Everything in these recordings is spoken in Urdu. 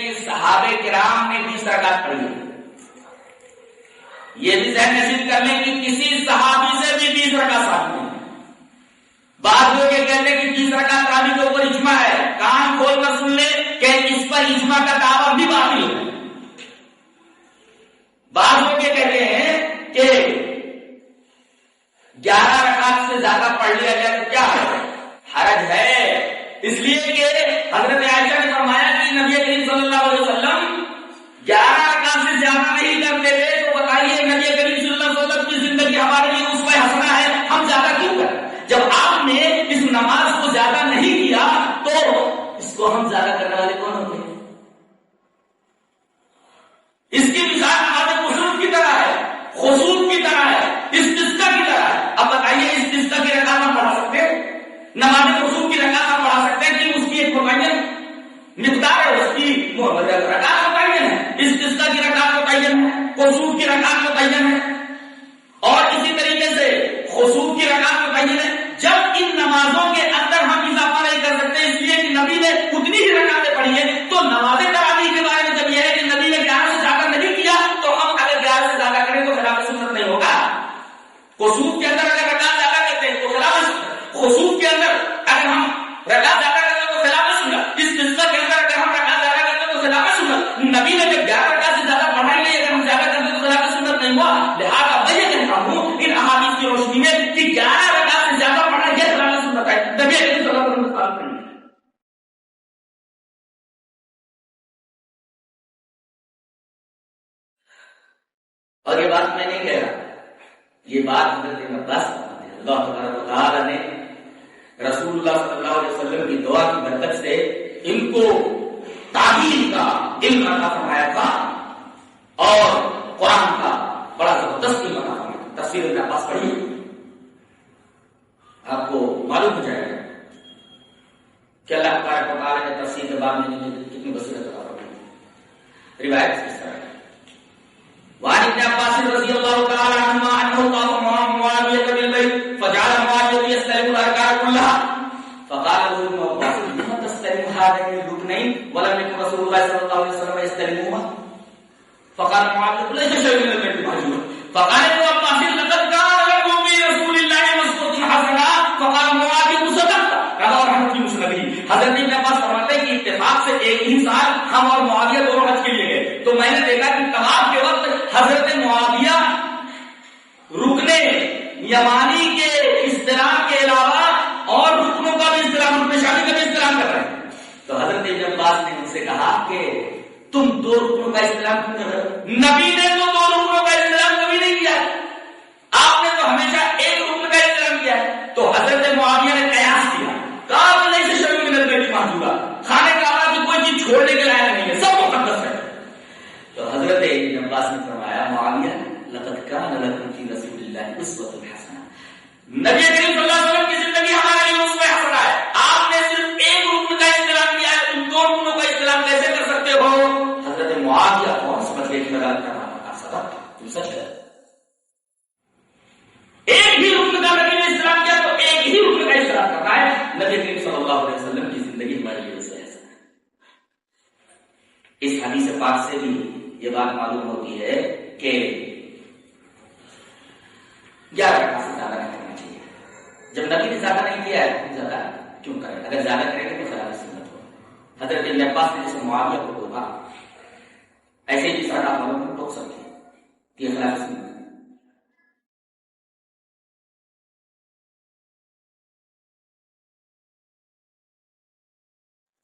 کہ صحابہ کرام نے 20 رکعت پڑھی ہے. یہ بھی ذہن نشین کر لیں کہ کسی صحابی سے بھی 20 رکعت ثابت نہیں. بعض لوگ یہ کہتے ہیں کہ 20 رکعت تراویح کے اوپر اجماع ہے. کان کھول کر سن لے کہ اس پر اجماع کا دعویٰ بھی باطل ہے. بعض لوگ یہ کہتے ہیں کہ 11 رکعت سے زیادہ پڑھ لیا جائے تو کیا حرج ہے. اس لیے کہ حضرت عائشہ نے فرمایا کہ نبی کریم صلی اللہ علیہ وسلم 11 رکعت سے زیادہ نہیں کرتے تھے. تو بتائیے نبی کریم صلی اللہ علیہ وسلم کی زندگی ہمارے لیے اسوہ حسنہ ہے, ہم زیادہ کیوں کریں؟ جب آپ نے اس نماز کو زیادہ نہیں کیا تو اس کو ہم زیادہ کرنے والے کون ہوتے ہیں؟ اس کی مثال نماز قصور کی طرح ہے, خصوص کی طرح ہے, استسقاء کی طرح ہے. اب بتائیے استسقاء کی رکعت ہم پڑھا سکتے ہیں؟ نماز قصور کی رکعت ہم پڑھا سکتے ہیں کہ اس کی ایک معین مقدار ہے, اس کی رکعت متعین ہے. استسقاء کی رکعت متعین ہے, قصور کی رکعت متعین ہے, اور اسی طریقے سے خصوص کی رکعت متعین ہے. جب ان نمازوں کے اندر ہم اضافہ نہیں کر سکتے اس لیے کہ نبی نے اتنی ہی رکعتیں پڑھی ہیں, تو نماز تراویح کے بارے میں جب یہ ہے کہ نبی نے 11 سے زیادہ نہیں کیا تو ہم اگر 11 سے زیادہ کریں تو خلاف سنت نہیں ہوگا. خصوص کے اندر اگر رکعت زیادہ کرتے ہیں تو خلاف سنت, خصوص کے اندر اگر ہم رکعت زیادہ کرتے ہیں تو خلاف سنت, استسقاء کے اندر اگر ہم رکعت زیادہ کرتے ہیں تو خلاف سنت. نبی نے جب 11 رکعت سے زیادہ پڑھائی نہیں, اگر ہم زیادہ کرتے تو خلاف سنت نہیں ہوا. لہٰذا میں یہ کہتا ہوں ان احادیث کی روشنی میں کہ 11 رکعت سے زیادہ پڑھنا یہ خلاف سنت ہے. نبی صلی اللہ علیہ وسلم نے اور یہ بات میں نہیں کہہ رہا, یہ بات حضرت عباس اللہ تبارک و تعالی نے رسول اللہ صلی اللہ علیہ وسلم کی دعا کی برکت سے ان کو تعبیر کا علم عطا فرمایا تھا اور قرآن کا بڑا زبردست علم عطا فرمایا. تفسیر ابن عباس پڑھی, آپ کو معلوم ہو جائے گا کہ اللہ تبارک و تعالی نے تفسیر کے بعد میں کتنی بصیرت عطا فرمائی. روایت اس طرح ہے, وعن ابن عباس رضی اللہ تعالی عنہما انه طاف معاویہ بالبیت فجعل معاویہ يستلم الاركان كلها فقال له ابن عباس لما تستلم هذين الركنين ولم يكن رسول الله صلى الله عليه وسلم يستلمهما فقال معاویہ ليس شيء من البيت محجور فقال ابن عباس لقد كان لكم في رسول الله اسوة حسنة فقال معاویہ صدقت رواه احمد في مسنده. حضرت ابن عباس فرماتے ہیں کہ اتفاق سے ایک ہی سال ہم اور معاویہ دونوں حج کے لیے گئے, تو میں نے دیکھا کہ طواف کے وقت حضرت معاویہ رکنے یمانی کے استلام کے علاوہ اور رکنوں کا بھی استلام, رکن شامی کا بھی استلام کر رہے ہیں. تو حضرت ابن عباس نے ان سے کہا کہ تم 2 رکنوں کا استلام کیوں کر رہے ہو؟ نبی نے تو 2 رکنوں کا استلام کبھی نہیں کیا, آپ نے تو ہمیشہ ایک رکن کا استلام کیا ہے. تو حضرت معاویہ نے قیاس کیا, کہا نہیں سے شروع میں نبی محجورہ, خانے کعبہ کی کوئی چیز چھوڑنے کے لائق نہیں ہے, سب مقدس ہے. تو حضرت ابن عباس نے فرمایا معاویہ لقد كان لكم في رسول الله اسوة حسنة, نبی کریم صلی اللہ علیہ وسلم کی زندگی ہمارے لیے اسوہ حسنہ ہے. آپ نے صرف ایک رکن کا استلام کیا ہے, تم 2 رکنوں کا استلام کیسے کر سکتے ہو؟ حضرت معاویہ کون سمجھ گئے کہ مدار کا نام صدق تم سچ ہے. ایک ہی رکن کا نبی نے استلام کیا تو ایک ہی رکن کا استلام کرنا ہے. نبی کریم صلی اللہ علیہ وسلم کی زندگی ہمارے لیے اسوہ حسنہ ہے. اس حدیث پاک سے بھی یہ بات معلوم ہوتی ہے کہ 11 رکعت سے زیادہ نہیں کرنا چاہیے. جب نبی نے زیادہ نہیں کیا ہے تو زیادہ کیوں کریں؟ اگر زیادہ کریں گے تو خلاف سنت ہو. حضرت ابن عباس نے جیسے معاویہ کو ٹوکا, ایسے ہی جس آپ والوں کو ٹوک سکتے ہیں, یہ خلاف سنت.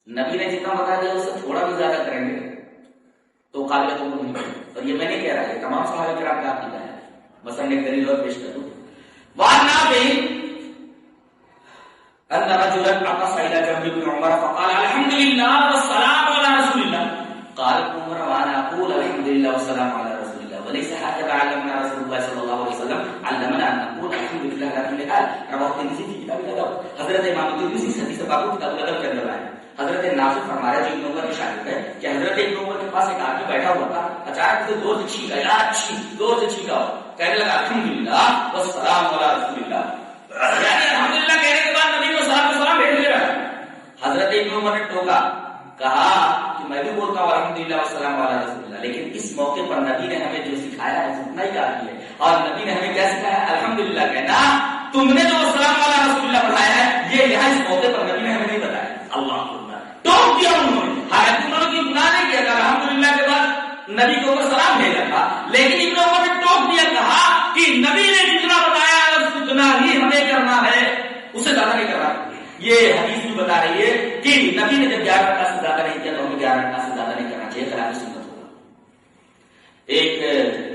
نبی نے جتنا بتا دیا اس سے تھوڑا بھی زیادہ کریں گے تو قابل قبول نہیں کریں. اور یہ میں نہیں کہہ رہا, یہ تمام صحابہ کرام کا عقیدہ ہے. مثلا ایک دلیل اور پیش کروں, وعن نافع ان رجلا عطس الى جنب ابن عمر فقال الحمد لله والسلام على رسول الله قال عمر وانا اقول الحمد لله والسلام على رسول الله وليس هكذا علمنا رسول الله صلى الله عليه وسلم علمنا ان نقول الحمد لله على كل حال رواه الترمذي في كتاب الادب. حضرت امام ترمذی اس حدیث پاک کو کتاب الادب کے اندر لائے. حضرت نافع فرما رہے جو ابن عمر کی شاگرد ہے کہ حضرت ابن عمر کے پاس ایک آدمی بیٹھا ہوا تھا, اچانک سے زور سے چھینکا, یار زور سے چھینکا, کہنے لگا الحمدللہ والسلام علی رسول اللہ, یعنی الحمدللہ کہنے کے بعد نبی کو سلام بھیج دے رہا ہے. حضرت ابن عمر نے ٹوکا, کہا کہ میں بھی بولتا ہوں الحمدللہ والسلام علی رسول اللہ، لیکن اس موقع پر نبی نے ہمیں جو سکھایا ہے اتنا ہی کافی ہے. اور نبی نے ہمیں کیا سکھایا؟ الحمدللہ کہنا. تم نے جو السلام علی رسول اللہ پڑھایا ہے یہ یہاں اس موقع پر نبی نے ہمیں نہیں بتایا. اللہ اکبر. ٹوک دیا انہوں نے، حالانکہ انہوں نے گناہ نہیں کیا تھا، الحمدللہ کے بعد نبی کے اوپر سلام بھیجا تھا، لیکن ابن عمر نے ٹوک دیا، کہا کہ نبی نے جتنا بتایا اتنا ہی ہمیں کرنا ہے، اسے زیادہ نہیں کرنا. یہ حدیث بھی بتا رہی ہے کہ نبی نے جب 11 رکعت سے زیادہ نہیں کیا تو ہمیں 11 رکعت سے زیادہ نہیں کرنا چاہیے، خلاف سنت ہوگا. ایک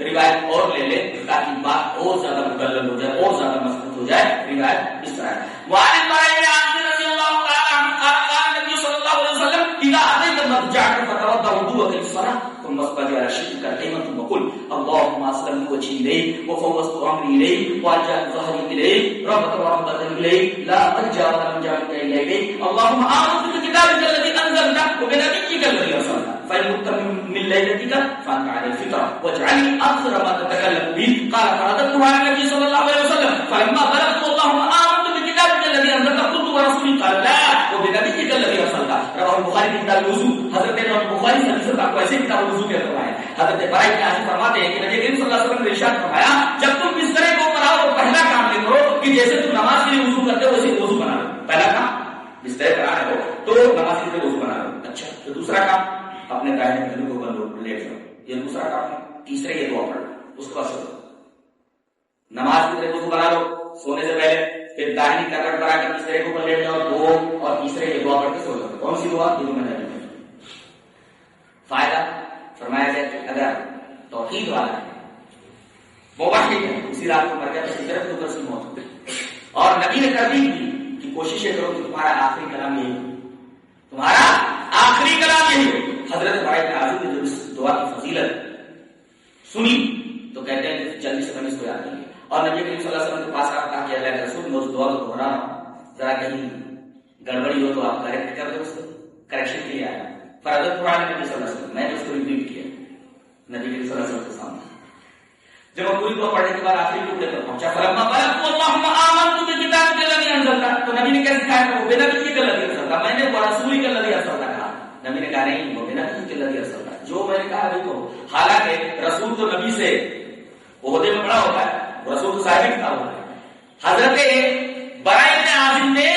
روایت اور لے لیں تاکہ بات اور زیادہ مکلل ہو جائے، اور زیادہ مضبوط ہو جائے. روایت اس طرح ہے، وعن البراء بن عازب رضی اللہ تعالی عنہ قال قال النبي صلی اللہ علیہ وسلم اذا اتيت المضجع فتوضا وضوءك للصلاه ثم اصطجع على شقك الايمن ثم قل اللهم اسلمت وجهي اليك وفوضت امري اليك والجأت ظهري اليك رغبة ورهبة اليك لا ملجا ولا منجا منك الا اليك اللهم امنت بكتابك الذي انزلت وبنبيك الذي ارسلت فان مت من ليلتك فانت على الفطره واجعلني اخر ما تتكلم به. قال فرددتها على النبي صلى الله عليه وسلم فلما بلغت اللهم امنت بكتابك الذي انزلت قلت ورسولي قال لا وبنبيك الذي ارسلت. رواه البخاری کی کتاب الوضو. حضرت امام بخاری سے حدیث آپ کو ایسے کتاب الوضو کے فرمایا. حضرت براء بن عازب فرماتے ہیں کہ نبی کریم صلی اللہ علیہ وسلم نے ارشاد فرمایا جب تم بسترے کو بناؤ تو پہلا کام یہ کرو کہ جیسے تم نماز کے لیے وضو کرتے ہو ویسے وضو بنا لو. پہلا کام بسترے بنا رہے ہو تو نماز کے لیے وضو بنا لو. اچھا تو دوسرا کام اپنے دائیں گھٹنے کو بند لیٹ جاؤ، یہ دوسرا کام ہے. تیسرے یہ دعا پڑھو، اس کے بعد سو نماز کے لیے وضو بنا لو سونے سے پہلے، پھر داہنی کرکٹ بنا کر تیسرے کو لیٹ جاؤ دو، اور تیسرے یہ دعا پڑھ کے سو جاؤ. کون سی دعا؟ یہ میں نے فائدہ فرمایا جائے کہ اگر توحید والا ہے موحد ہے اسی رات کو مر گیا تو اسی طرح تو سے موت ہوگی. اور نبی نے ترغیب دی کہ کوشش کرو کہ تمہارا آخری کلام یہی ہو، تمہارا آخری کلام یہی ہو. حضرت براء بن عازب نے جو اس دعا کی فضیلت سنی تو کہتے ہیں کہ جلدی سے ہم اس کو یاد کریں. اور نبی کریم صلی اللہ علیہ وسلم کے پاس آپ کہا کہ اللہ کے رسول میں اس دعا کو دہرا رہا ہوں، ذرا کہیں گڑبڑی ہو تو آپ کریکٹ کر دو، اس کو کریکشن کے لیے آیا. فرض قرآن نبی صلی اللہ علیہ وسلم میں نے اس کو ریپیٹ کیا نبی کریم صلی اللہ علیہ وسلم کے سامنے. جب وہ پوری دعا پڑھنے کے بعد آخری ٹکڑے پر پہنچا فلما بلغت اللهم آمنت بكتابك الذي انزلت، تو نبی نے کیسے کہا وہ بنبیک الذی ارسلت، میں نے رسولک الذی ارسلت کہا. نبی نے کہا نہیں وہ بنبیک الذی ارسلت، جو میں نے کہا وہی کہو. حالانکہ رسول تو نبی سے عہدے میں بڑا ہوتا ہے، رسول تو صاحب کتاب ہوتا ہے. حضرت براء بن عازب نے